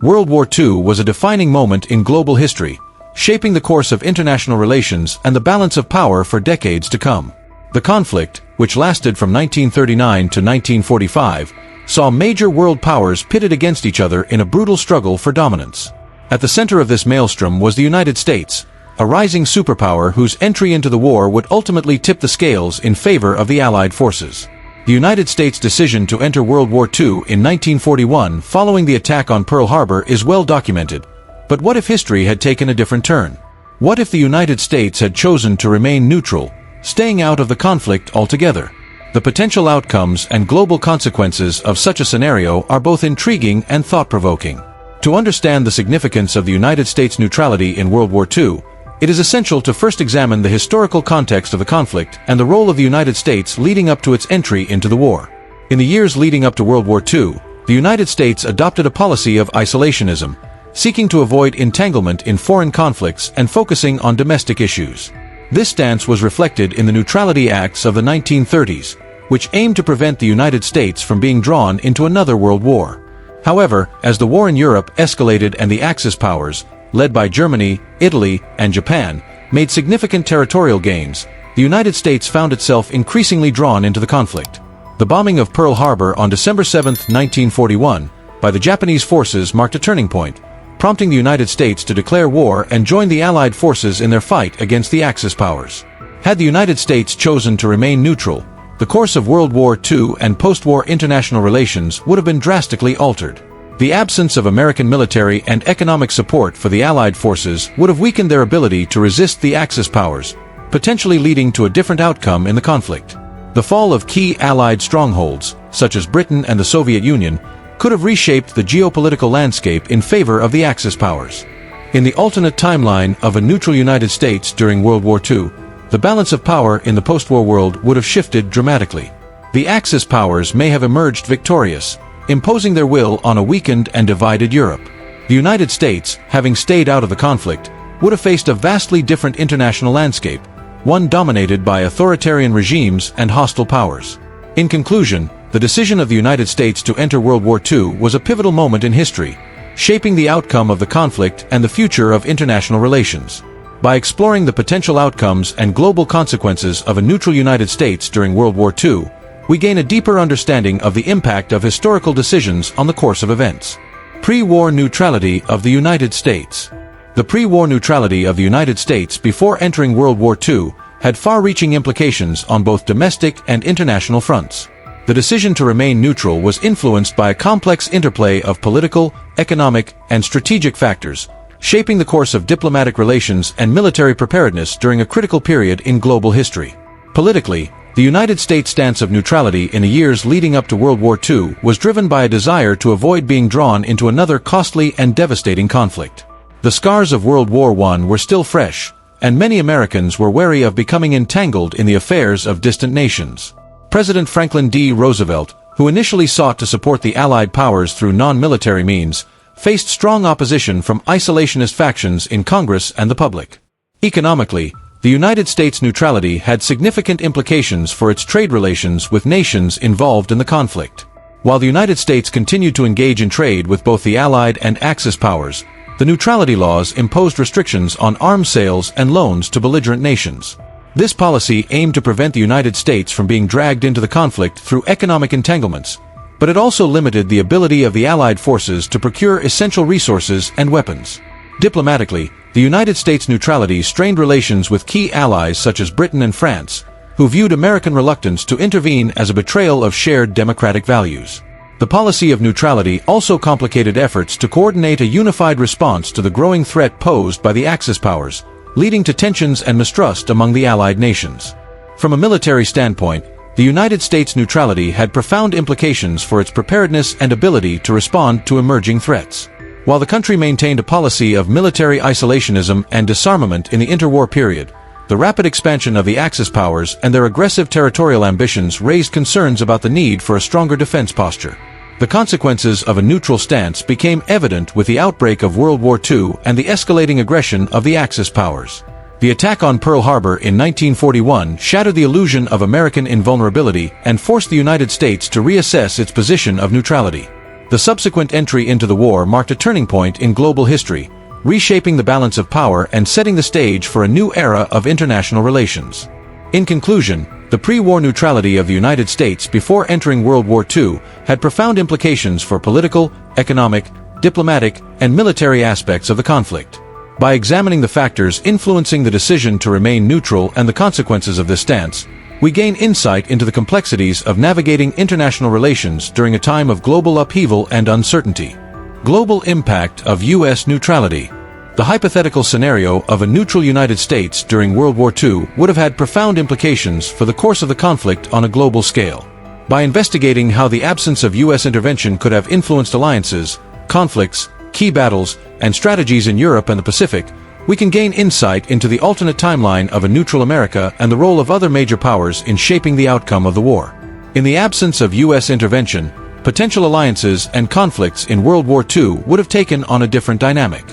World War II was a defining moment in global history, shaping the course of international relations and the balance of power for decades to come. The conflict, which lasted from 1939 to 1945, saw major world powers pitted against each other in a brutal struggle for dominance. At the center of this maelstrom was the United States, a rising superpower whose entry into the war would ultimately tip the scales in favor of the Allied forces. The United States' decision to enter World War II in 1941 following the attack on Pearl Harbor is well documented, but what if history had taken a different turn? What if the United States had chosen to remain neutral, staying out of the conflict altogether? The potential outcomes and global consequences of such a scenario are both intriguing and thought-provoking. To understand the significance of the United States' neutrality in World War II, it is essential to first examine the historical context of the conflict and the role of the United States leading up to its entry into the war. In the years leading up to World War II, the United States adopted a policy of isolationism, seeking to avoid entanglement in foreign conflicts and focusing on domestic issues. This stance was reflected in the Neutrality Acts of the 1930s, which aimed to prevent the United States from being drawn into another world war. However, as the war in Europe escalated and the Axis powers, led by Germany, Italy, and Japan, made significant territorial gains, the United States found itself increasingly drawn into the conflict. The bombing of Pearl Harbor on December 7, 1941, by the Japanese forces marked a turning point, prompting the United States to declare war and join the Allied forces in their fight against the Axis powers. Had the United States chosen to remain neutral, the course of World War II and post-war international relations would have been drastically altered. The absence of American military and economic support for the Allied forces would have weakened their ability to resist the Axis powers, potentially leading to a different outcome in the conflict. The fall of key Allied strongholds, such as Britain and the Soviet Union, could have reshaped the geopolitical landscape in favor of the Axis powers. In the alternate timeline of a neutral United States during World War II, the balance of power in the post-war world would have shifted dramatically. The Axis powers may have emerged victorious, imposing their will on a weakened and divided Europe. The United States, having stayed out of the conflict, would have faced a vastly different international landscape, one dominated by authoritarian regimes and hostile powers. In conclusion, the decision of the United States to enter World War II was a pivotal moment in history, shaping the outcome of the conflict and the future of international relations. By exploring the potential outcomes and global consequences of a neutral United States during World War II, we gain a deeper understanding of the impact of historical decisions on the course of events. Pre-war neutrality of the United States. The pre-war neutrality of the United States before entering World War II had far-reaching implications on both domestic and international fronts. The decision to remain neutral was influenced by a complex interplay of political, economic, and strategic factors, shaping the course of diplomatic relations and military preparedness during a critical period in global history. Politically, the United States' stance of neutrality in the years leading up to World War II was driven by a desire to avoid being drawn into another costly and devastating conflict. The scars of World War I were still fresh, and many Americans were wary of becoming entangled in the affairs of distant nations. President Franklin D. Roosevelt, who initially sought to support the Allied powers through non-military means, faced strong opposition from isolationist factions in Congress and the public. Economically, the United States' neutrality had significant implications for its trade relations with nations involved in the conflict. While the United States continued to engage in trade with both the Allied and Axis powers, the neutrality laws imposed restrictions on arms sales and loans to belligerent nations. This policy aimed to prevent the United States from being dragged into the conflict through economic entanglements, but it also limited the ability of the Allied forces to procure essential resources and weapons. Diplomatically, the United States' neutrality strained relations with key allies such as Britain and France, who viewed American reluctance to intervene as a betrayal of shared democratic values. The policy of neutrality also complicated efforts to coordinate a unified response to the growing threat posed by the Axis powers, leading to tensions and mistrust among the Allied nations. From a military standpoint, the United States' neutrality had profound implications for its preparedness and ability to respond to emerging threats. While the country maintained a policy of military isolationism and disarmament in the interwar period, the rapid expansion of the Axis powers and their aggressive territorial ambitions raised concerns about the need for a stronger defense posture. The consequences of a neutral stance became evident with the outbreak of World War II and the escalating aggression of the Axis powers. The attack on Pearl Harbor in 1941 shattered the illusion of American invulnerability and forced the United States to reassess its position of neutrality. The subsequent entry into the war marked a turning point in global history, reshaping the balance of power and setting the stage for a new era of international relations. In conclusion, the pre-war neutrality of the United States before entering World War II had profound implications for political, economic, diplomatic, and military aspects of the conflict. By examining the factors influencing the decision to remain neutral and the consequences of this stance, we gain insight into the complexities of navigating international relations during a time of global upheaval and uncertainty. Global impact of U.S. neutrality. The hypothetical scenario of a neutral United States during World War II would have had profound implications for the course of the conflict on a global scale. By investigating how the absence of U.S. intervention could have influenced alliances, conflicts, key battles, and strategies in Europe and the Pacific, we can gain insight into the alternate timeline of a neutral America and the role of other major powers in shaping the outcome of the war. In the absence of U.S. intervention, potential alliances and conflicts in World War II would have taken on a different dynamic.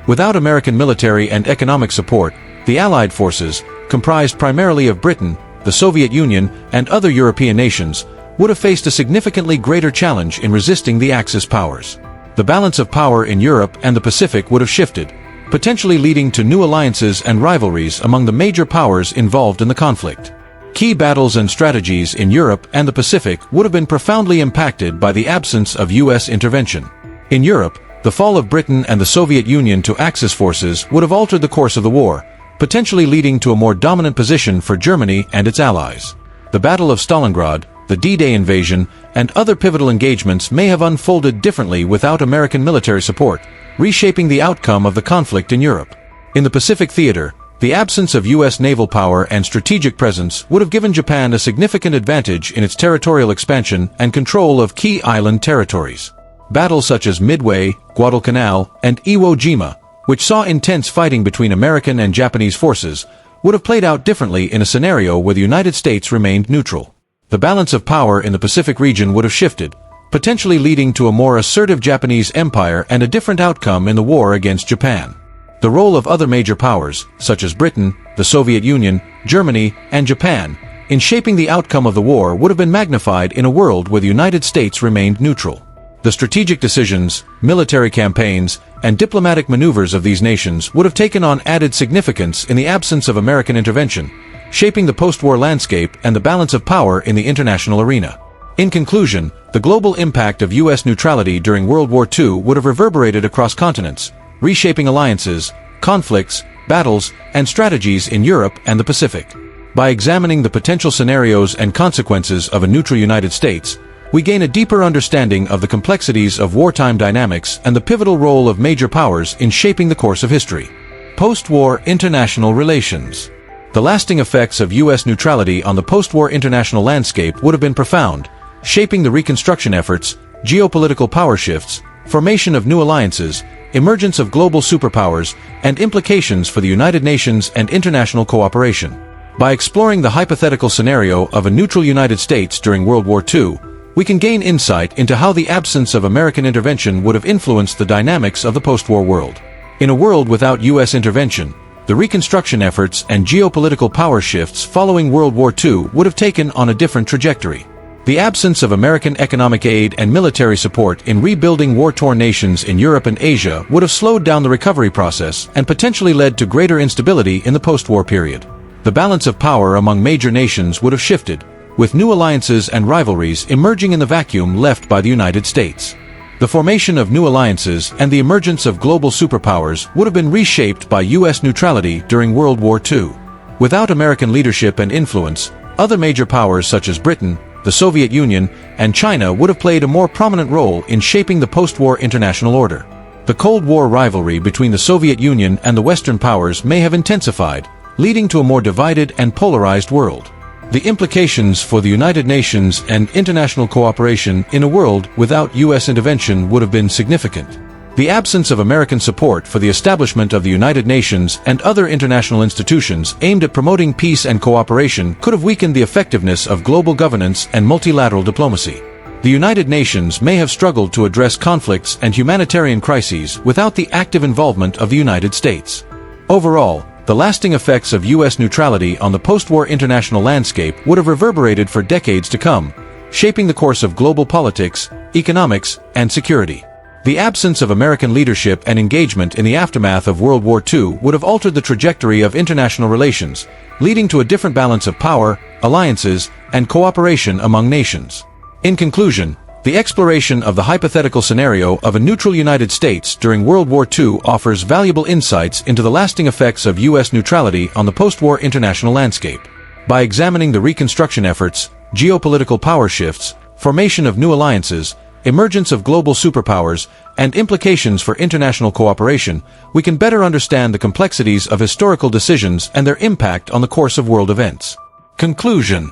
Without American military and economic support, the Allied forces, comprised primarily of Britain, the Soviet Union, and other European nations, would have faced a significantly greater challenge in resisting the Axis powers. The balance of power in Europe and the Pacific would have shifted, potentially leading to new alliances and rivalries among the major powers involved in the conflict. Key battles and strategies in Europe and the Pacific would have been profoundly impacted by the absence of U.S. intervention. In Europe, the fall of Britain and the Soviet Union to Axis forces would have altered the course of the war, potentially leading to a more dominant position for Germany and its allies. The Battle of Stalingrad, the D-Day invasion, and other pivotal engagements may have unfolded differently without American military support, reshaping the outcome of the conflict in Europe. In the Pacific theater, the absence of U.S. naval power and strategic presence would have given Japan a significant advantage in its territorial expansion and control of key island territories. Battles such as Midway, Guadalcanal, and Iwo Jima, which saw intense fighting between American and Japanese forces, would have played out differently in a scenario where the United States remained neutral. The balance of power in the Pacific region would have shifted, potentially leading to a more assertive Japanese empire and a different outcome in the war against Japan. The role of other major powers, such as Britain, the Soviet Union, Germany, and Japan, in shaping the outcome of the war would have been magnified in a world where the United States remained neutral. The strategic decisions, military campaigns, and diplomatic maneuvers of these nations would have taken on added significance in the absence of American intervention, shaping the post-war landscape and the balance of power in the international arena. In conclusion, the global impact of U.S. neutrality during World War II would have reverberated across continents, reshaping alliances, conflicts, battles, and strategies in Europe and the Pacific. By examining the potential scenarios and consequences of a neutral United States, we gain a deeper understanding of the complexities of wartime dynamics and the pivotal role of major powers in shaping the course of history. Post-war international relations. The lasting effects of U.S. neutrality on the post-war international landscape would have been profound, shaping the reconstruction efforts, geopolitical power shifts, formation of new alliances, emergence of global superpowers, and implications for the United Nations and international cooperation. By exploring the hypothetical scenario of a neutral United States during World War II, we can gain insight into how the absence of American intervention would have influenced the dynamics of the post-war world. In a world without U.S. intervention, the reconstruction efforts and geopolitical power shifts following World War II would have taken on a different trajectory. The absence of American economic aid and military support in rebuilding war-torn nations in Europe and Asia would have slowed down the recovery process and potentially led to greater instability in the post-war period. The balance of power among major nations would have shifted, with new alliances and rivalries emerging in the vacuum left by the United States. The formation of new alliances and the emergence of global superpowers would have been reshaped by U.S. neutrality during World War II. Without American leadership and influence, other major powers such as Britain, the Soviet Union, and China would have played a more prominent role in shaping the post-war international order. The Cold War rivalry between the Soviet Union and the Western powers may have intensified, leading to a more divided and polarized world. The implications for the United Nations and international cooperation in a world without U.S. intervention would have been significant. The absence of American support for the establishment of the United Nations and other international institutions aimed at promoting peace and cooperation could have weakened the effectiveness of global governance and multilateral diplomacy. The United Nations may have struggled to address conflicts and humanitarian crises without the active involvement of the United States. Overall, the lasting effects of U.S. neutrality on the post-war international landscape would have reverberated for decades to come, shaping the course of global politics, economics, and security. The absence of American leadership and engagement in the aftermath of World War II would have altered the trajectory of international relations, leading to a different balance of power, alliances, and cooperation among nations. In conclusion, the exploration of the hypothetical scenario of a neutral United States during World War II offers valuable insights into the lasting effects of U.S. neutrality on the post-war international landscape. By examining the reconstruction efforts, geopolitical power shifts, formation of new alliances, emergence of global superpowers, and implications for international cooperation, we can better understand the complexities of historical decisions and their impact on the course of world events. Conclusion.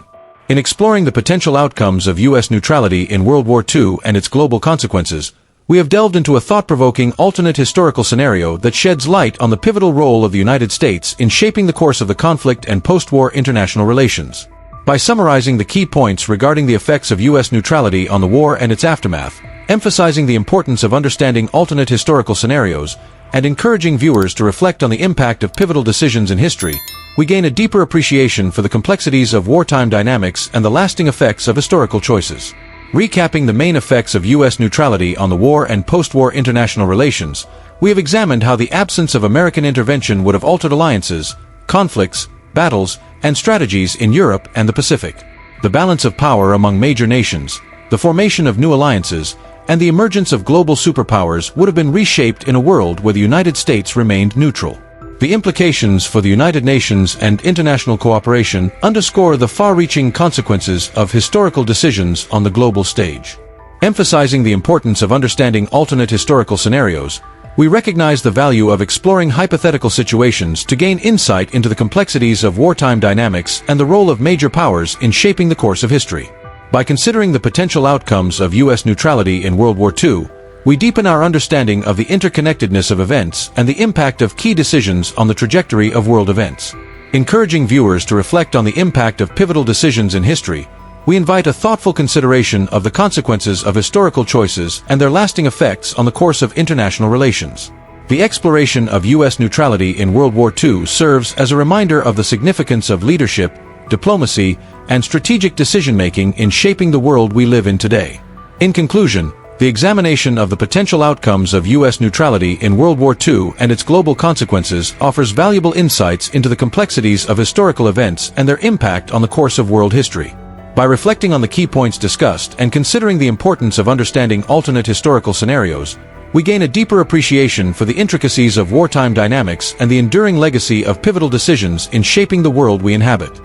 In exploring the potential outcomes of U.S. neutrality in World War II and its global consequences, we have delved into a thought-provoking alternate historical scenario that sheds light on the pivotal role of the United States in shaping the course of the conflict and post-war international relations. By summarizing the key points regarding the effects of U.S. neutrality on the war and its aftermath, emphasizing the importance of understanding alternate historical scenarios, and encouraging viewers to reflect on the impact of pivotal decisions in history, we gain a deeper appreciation for the complexities of wartime dynamics and the lasting effects of historical choices. Recapping the main effects of U.S. neutrality on the war and post-war international relations, we have examined how the absence of American intervention would have altered alliances, conflicts, battles, and strategies in Europe and the Pacific. The balance of power among major nations, the formation of new alliances, and the emergence of global superpowers would have been reshaped in a world where the United States remained neutral. The implications for the United Nations and international cooperation underscore the far-reaching consequences of historical decisions on the global stage. Emphasizing the importance of understanding alternate historical scenarios, we recognize the value of exploring hypothetical situations to gain insight into the complexities of wartime dynamics and the role of major powers in shaping the course of history. By considering the potential outcomes of U.S. neutrality in World War II, we deepen our understanding of the interconnectedness of events and the impact of key decisions on the trajectory of world events. Encouraging viewers to reflect on the impact of pivotal decisions in history, we invite a thoughtful consideration of the consequences of historical choices and their lasting effects on the course of international relations. The exploration of U.S. neutrality in World War II serves as a reminder of the significance of leadership, diplomacy, and strategic decision-making in shaping the world we live in today. In conclusion, the examination of the potential outcomes of U.S. neutrality in World War II and its global consequences offers valuable insights into the complexities of historical events and their impact on the course of world history. By reflecting on the key points discussed and considering the importance of understanding alternate historical scenarios, we gain a deeper appreciation for the intricacies of wartime dynamics and the enduring legacy of pivotal decisions in shaping the world we inhabit.